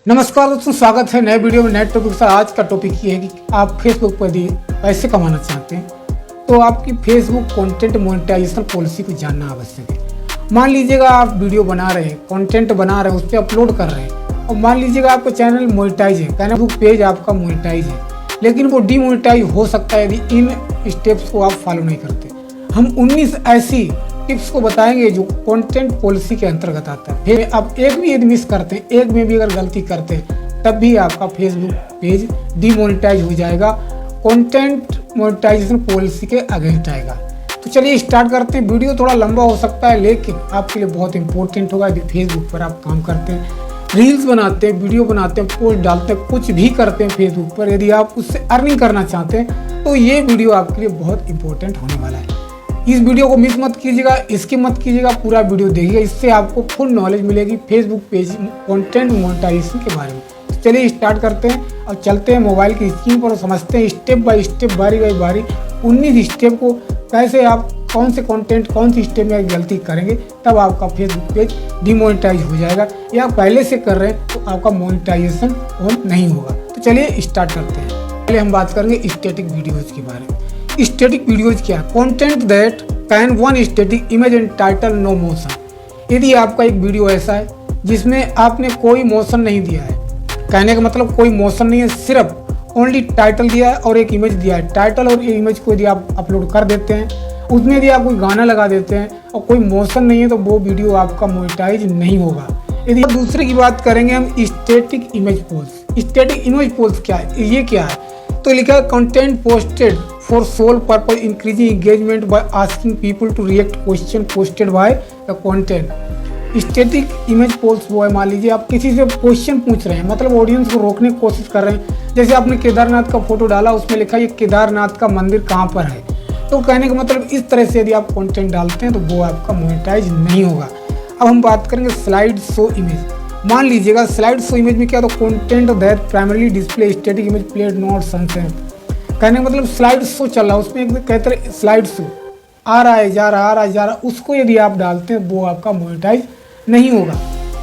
नमस्कार दोस्तों, स्वागत है नए वीडियो में नए टॉपिक से। आज का टॉपिक ये है कि आप फेसबुक पर यदि पैसे कमाना चाहते हैं तो आपकी फेसबुक कंटेंट मोनेटाइजेशन पॉलिसी को जानना आवश्यक है। मान लीजिएगा आप वीडियो बना रहे हैं, कंटेंट बना रहे हैं, उस पर अपलोड कर रहे हैं और मान लीजिएगा आपका चैनल मोनेटाइज है, फेसबुक पेज आपका मोनेटाइज है, लेकिन वो डीमोनेटाइज हो सकता है यदि इन स्टेप्स को आप फॉलो नहीं करते। हम 19 ऐसी टिप्स को बताएंगे जो कंटेंट पॉलिसी के अंतर्गत आता है। फिर आप एक भी यदि मिस करते हैं, एक में भी अगर गलती करते हैं, तब भी आपका फेसबुक पेज डीमोनेटाइज हो जाएगा, कंटेंट मोनेटाइजेशन पॉलिसी के अगेंस्ट आएगा। तो चलिए स्टार्ट करते हैं। वीडियो थोड़ा लंबा हो सकता है लेकिन आपके लिए बहुत इंपॉर्टेंट होगा। यदि फेसबुक पर आप काम करते हैं, रील्स बनाते हैं, वीडियो बनाते हैं, पोस्ट डालते हैं, कुछ भी करते हैं फेसबुक पर, यदि आप उससे अर्निंग करना चाहते हैं तो ये वीडियो आपके लिए बहुत इंपॉर्टेंट होने वाला है। इस वीडियो को मिस मत कीजिएगा, स्किप मत कीजिएगा, पूरा वीडियो देखिएगा। इससे आपको फुल नॉलेज मिलेगी फेसबुक पेज कंटेंट मोनेटाइजेशन के बारे में। तो चलिए स्टार्ट करते हैं और चलते हैं मोबाइल की स्क्रीन पर और समझते हैं स्टेप बाय स्टेप, बारी बाय बारी 19 स्टेप को कैसे आप कौन से कंटेंट कौन सी स्टेप में गलती करेंगे तब आपका फेसबुक पेज डिमोनेटाइज हो जाएगा, या पहले से कर रहे हैं तो आपका मोनेटाइजेशन ऑन नहीं होगा। तो चलिए स्टार्ट करते हैं। पहले हम बात करेंगे स्टैटिक वीडियोज़ के बारे में। स्टैटिक वीडियोज क्या है? Content that can one static image and title no motion. यदि आपका एक वीडियो ऐसा है जिसमें आपने कोई मोशन नहीं दिया है, कहने का मतलब कोई मोशन नहीं है, सिर्फ ओनली टाइटल दिया है और एक इमेज दिया है। टाइटल और इमेज को यदि आप अपलोड कर देते हैं, उसमें यदि आप कोई गाना लगा देते हैं और कोई मोशन नहीं है, तो वो वीडियो आपका मोनेटाइज नहीं होगा। यदि दूसरे की बात करेंगे हम static image post. Static image post क्या है? ये क्या है? तो लिखा है content posted for sole purpose increasing engagement by asking people to react question posted by the content। Static image post वो है, मान लीजिए आप किसी से क्वेश्चन पूछ रहे हैं, मतलब ऑडियंस को रोकने की कोशिश कर रहे हैं। जैसे आपने केदारनाथ का फोटो डाला, उसमें लिखा है ये केदारनाथ का मंदिर कहाँ पर है। तो कहने का मतलब इस तरह से यदि आप कंटेंट डालते हैं तो वो आपका मोनेटाइज नहीं होगा। अब हम बात करेंगे स्लाइड शो इमेज। मान लीजिएगा स्लाइड शो इमेज में क्या, तो content that primarily display static image played not sunset. कहने का मतलब स्लाइड शो चल रहा है, उसमें एक कहते हैं स्लाइड शो आ रहा है, जा रहा, आ रहा है, जा रहा, उसको यदि आप डालते हैं वो आपका मोनेटाइज नहीं होगा।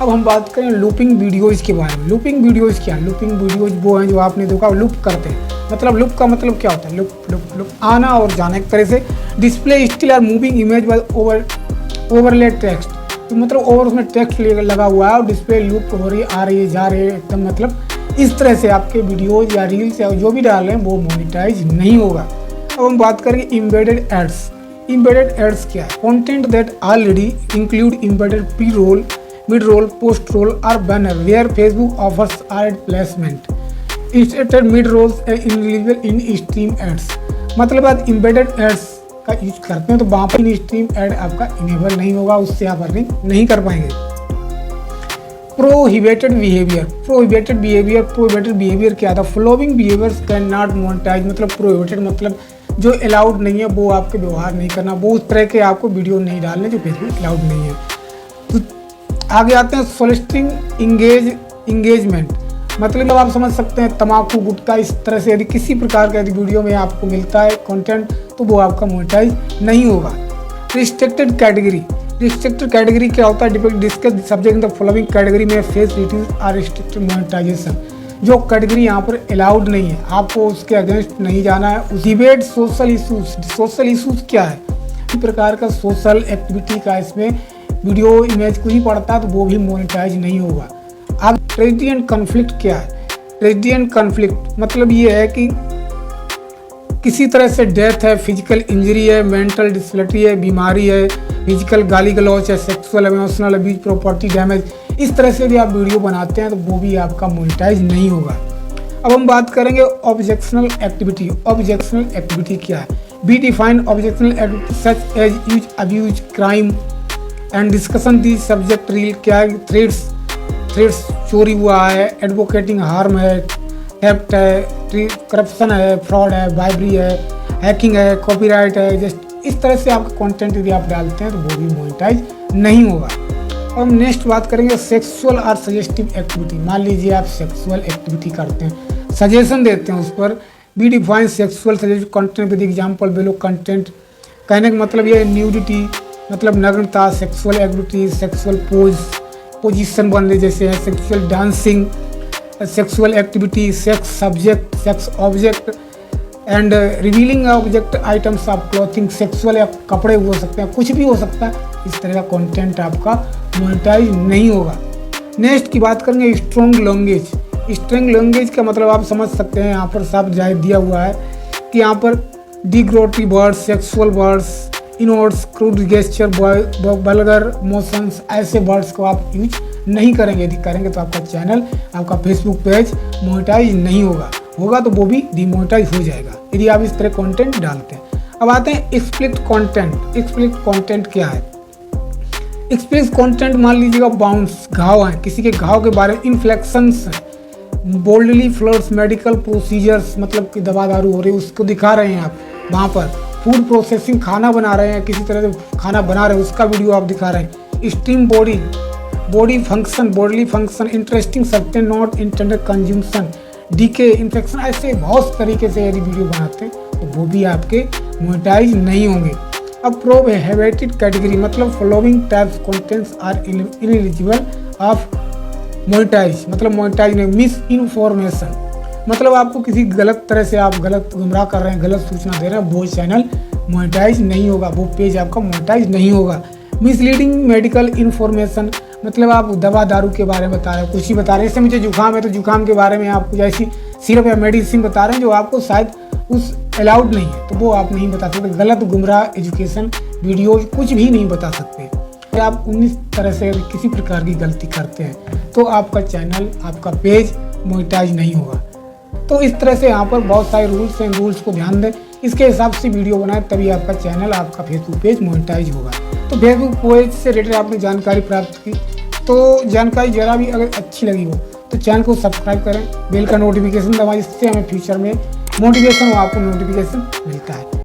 अब हम बात करें लूपिंग वीडियोज़ के बारे में। लूपिंग वीडियोज़ क्या है? लूपिंग वीडियोज़ वो हैं जो आपने देखा लूप करते हैं। मतलब लूप का मतलब क्या होता है? लूप लूप लूप आना और जाना। एक तरह से display still or moving image by overlay text. तो मतलब ओवर उसमें टेक्स्ट लगा हुआ है और डिस्प्ले लूप हो रही है, आ रही है, जा रही है, एकदम मतलब इस तरह से आपके वीडियोज या रील्स या जो भी डाल रहे हैं वो मोनेटाइज नहीं होगा। अब हम बात करेंगे एम्बेडेड एड्स। एम्बेडेड एड्स क्या है? Content that already include embedded pre roll, mid roll, post roll और banner where Facebook offers ad placement. Instead mid rolls ineligible in stream ads. मतलब आप एम्बेडेड एड्स का यूज करते हैं तो वहाँ पर इन स्ट्रीम एड आपका इनेबल नहीं होगा, उससे आप अर्निंग नहीं कर पाएंगे। Prohibited behaviour. प्रोहिबिटेड बिहेवियर क्या था? Following behaviours can not monetize. मतलब प्रोहिबिटेड मतलब जो अलाउड नहीं है वो आपके व्यवहार नहीं करना, वो उस तरह के आपको वीडियो नहीं डालने जो फेसबुक अलाउड नहीं है। तो आगे आते हैं सोलिसिटिंग इंगेजमेंट। मतलब आप समझ सकते हैं तम्बाकू, गुटखा, इस तरह से यदि किसी प्रकार का यदि वीडियो में आपको मिलता है कंटेंट तो वो आपका मोनेटाइज नहीं होगा। Restricted category. रिस्ट्रिक्टेड कैटेगरी क्या होता है? Discuss subject in the following category में face reduce or restricted monetization. जो कैटेगरी यहाँ पर अलाउड नहीं है, आपको उसके अगेंस्ट नहीं जाना है। Debate social issues. Social issues क्या है? इस प्रकार का सोशल एक्टिविटी का इसमें वीडियो इमेज को ही पड़ता है तो वो भी मोनेटाइज नहीं होगा। अब ट्रेजेडी एंड कन्फ्लिक्ट क्या है? ट्रेजेडी एंड कन्फ्लिक्ट मतलब ये है कि किसी तरह से डेथ है, फिजिकल इंजरी है, मेंटल डिसबिलिटी है, बीमारी है, फिजिकल गाली गलौच है, sexual emotional abuse, property damage, इस तरह से भी आप वीडियो बनाते हैं तो वो भी आपका मोनेटाइज नहीं होगा। अब हम बात करेंगे ऑब्जेक्शनल एक्टिविटी। ऑब्जेक्शनल एक्टिविटी क्या है? Be define objectional activity such as use, abuse, crime and discussion the subject reel क्या है? थ्रेड्स चोरी हुआ है, एडवोकेटिंग हार्म है, थेफ्ट है, करप्शन है, फ्रॉड है, बाइबरी है, हैकिंग है, कॉपीराइट है। जस्ट इस तरह से आपका कंटेंट यदि आप डालते हैं तो वो भी मोनेटाइज नहीं होगा। अब नेक्स्ट बात करेंगे सेक्सुअल और सजेस्टिव एक्टिविटी। मान लीजिए आप सेक्सुअल एक्टिविटी करते हैं, सजेशन देते हैं उस पर। Be define sexual suggestive content with example below content. कहने का मतलब ये न्यूडिटी मतलब नग्नता, सेक्सुअल एक्टिविटी, सेक्सुअल पोजिशन बनने जैसे है, sexual dancing, sexual activity, sex subject, sex object and revealing object items of clothing, sexual या कपड़े हो सकते हैं, कुछ भी हो सकता है। इस तरह का कंटेंट आपका मोनेटाइज नहीं होगा। नेक्स्ट की बात करेंगे स्ट्रॉन्ग लैंग्वेज। स्ट्रॉन्ग लैंग्वेज का मतलब आप समझ सकते हैं, यहाँ पर साफ जाहिर दिया हुआ है कि यहाँ पर डिग्रोटिव वर्ड्स, सेक्सुअल वर्ड्स, इनवर्ड्स, क्रूड गेस्चर, वल्गर मोशंस, ऐसे वर्ड्स को आप यूज नहीं करेंगे। यदि करेंगे तो आपका चैनल, आपका फेसबुक पेज मोनेटाइज नहीं होगा तो वो भी डिमोनेटाइज हो जाएगा यदि आप इस तरह कंटेंट डालते हैं। अब आते हैं एक्सप्लिसिट कंटेंट। एक्सप्लिसिट कंटेंट क्या है? एक्सप्लिसिट कंटेंट मान लीजिएगा बाउंस, घाव है, किसी के घाव के बारे में, इन्फ्लेक्शंस, बोल्डली फ्लर्स, मेडिकल प्रोसीजर्स, मतलब कि दवा दारू हो रही है उसको दिखा रहे हैं आप वहाँ पर। फूड प्रोसेसिंग, खाना बना रहे हैं, किसी तरह से खाना बना रहे हैं उसका वीडियो आप दिखा रहे हैं। Stream body function, bodily function, interesting substance not intended consumption, decay, infection, ऐसे बहुत तरीके से यदि वीडियो बनाते हैं तो वो भी आपके मोनेटाइज नहीं होंगे। अब प्रोहिबिटेड कैटेगरी, मतलब following types contents are ineligible of monetize, मतलब मोनेटाइज नहीं। मिस इन्फॉर्मेशन, मतलब आपको किसी गलत तरह से आप गलत गुमराह कर रहे हैं, गलत सूचना दे रहे हैं, वो चैनल मोनेटाइज नहीं होगा, वो पेज आपका मोनेटाइज नहीं होगा। मिसलीडिंग मेडिकल इन्फॉर्मेशन, मतलब आप दवा दारू के बारे में बता रहे हैं, कुछ ही बता रहे हैं। जैसे मुझे जुकाम है तो जुकाम के बारे में आप कुछ ऐसी सिरप या मेडिसिन बता रहे हैं जो आपको शायद उस अलाउड नहीं है, तो वो आप नहीं बता सकते। गलत गुमराह एजुकेशन वीडियो कुछ भी नहीं बता सकते। आप 19 तरह से किसी प्रकार की गलती करते हैं तो आपका चैनल, आपका पेज मोनेटाइज नहीं होगा। तो इस तरह से यहाँ पर बहुत सारे रूल्स हैं, रूल्स को ध्यान दें, इसके हिसाब से वीडियो बनाएं, तभी आपका चैनल, आपका फेसबुक पेज मोनेटाइज होगा। तो फेसबुक पेज से रिलेटेड आपने जानकारी प्राप्त की, तो जानकारी जरा भी अगर अच्छी लगी हो तो चैनल को सब्सक्राइब करें, बेल का नोटिफिकेशन दबाएं, जिससे हमें फ्यूचर में मोटिवेशन हो, आपको नोटिफिकेशन मिलता है।